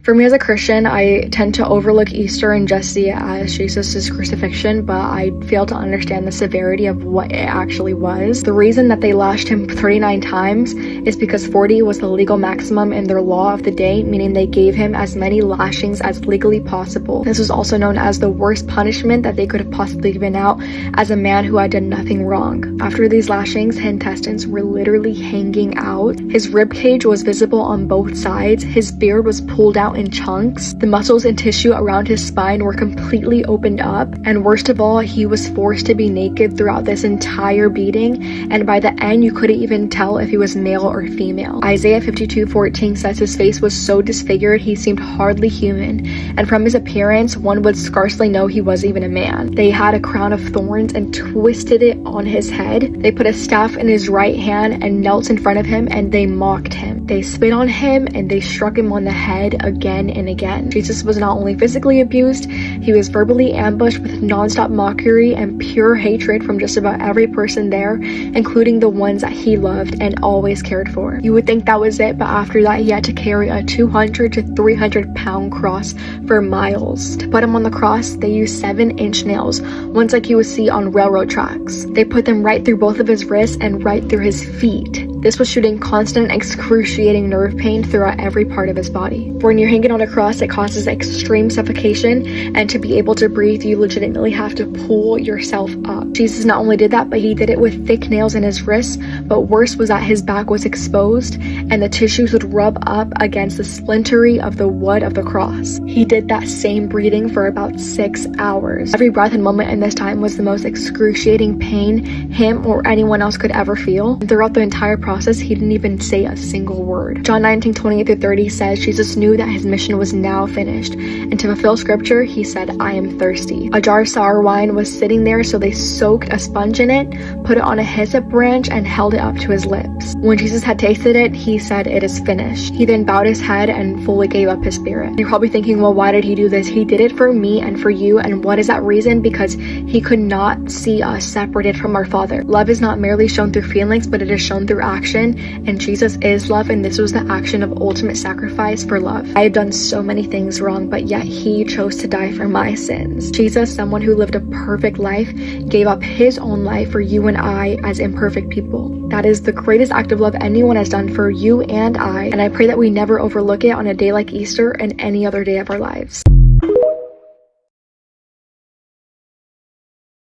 For me as a Christian, I tend to overlook Easter and just see it as Jesus' crucifixion, but I fail to understand the severity of what it actually was. The reason that they lashed him 39 times is because 40 was the legal maximum in their law of the day, meaning they gave him as many lashings as legally possible. This was also known as the worst punishment that they could have possibly given out as a man who had done nothing wrong. After these lashings, his intestines were literally hanging out. His rib cage was visible on both sides. His beard was pulled out in chunks. The muscles and tissue around his spine were completely opened up. And worst of all, he was forced to be naked throughout this entire beating. And by the end, you couldn't even tell if he was male or female. Isaiah 52:14 says his face was so disfigured he seemed hardly human. And from his appearance, one would scarcely know he was even a man. They had a crown of thorns and twisted it on his head. They put a staff in his right hand and knelt in front of him, and they mocked him. They spit on him and they struck him on the head again and again. Jesus was not only physically abused, he was verbally ambushed with nonstop mockery and pure hatred from just about every person there, including the ones that he loved and always cared for. You would think that was it, but after that he had to carry a 200 to 300 pound cross for miles. To put him on the cross, they used 7-inch nails, ones like you would see on railroad tracks. They put them right through both of his wrists and right through his feet. This was shooting constant, excruciating nerve pain throughout every part of his body. When you're hanging on a cross, it causes extreme suffocation, and to be able to breathe, you legitimately have to pull yourself up. Jesus not only did that, but he did it with thick nails in his wrists, but worse was that his back was exposed, and the tissues would rub up against the splintery of the wood of the cross. He did that same breathing for about 6 hours. Every breath and moment in this time was the most excruciating pain him or anyone else could ever feel. And throughout the entire process, he didn't even say a single word. John 19:28-30 says Jesus knew that his mission was now finished, and to fulfill scripture, he said, "I am thirsty." A jar of sour wine was sitting there, so they soaked a sponge in it, put it on a hyssop branch, and held it up to his lips. When Jesus had tasted it, he said, "It is finished." He then bowed his head and fully gave up his spirit. You're probably thinking, well, why did he do this? He did it for me and for you. And what is that reason? Because he could not see us separated from our Father. Love is not merely shown through feelings, but it is shown through action, and Jesus is love, and this was the action of ultimate sacrifice for love. I have done so many things wrong, but yet he chose to die for my sins. Jesus, someone who lived a perfect life, gave up his own life for you and I as imperfect people. That is the greatest act of love anyone has done for you and I pray that we never overlook it on a day like Easter and any other day of our lives.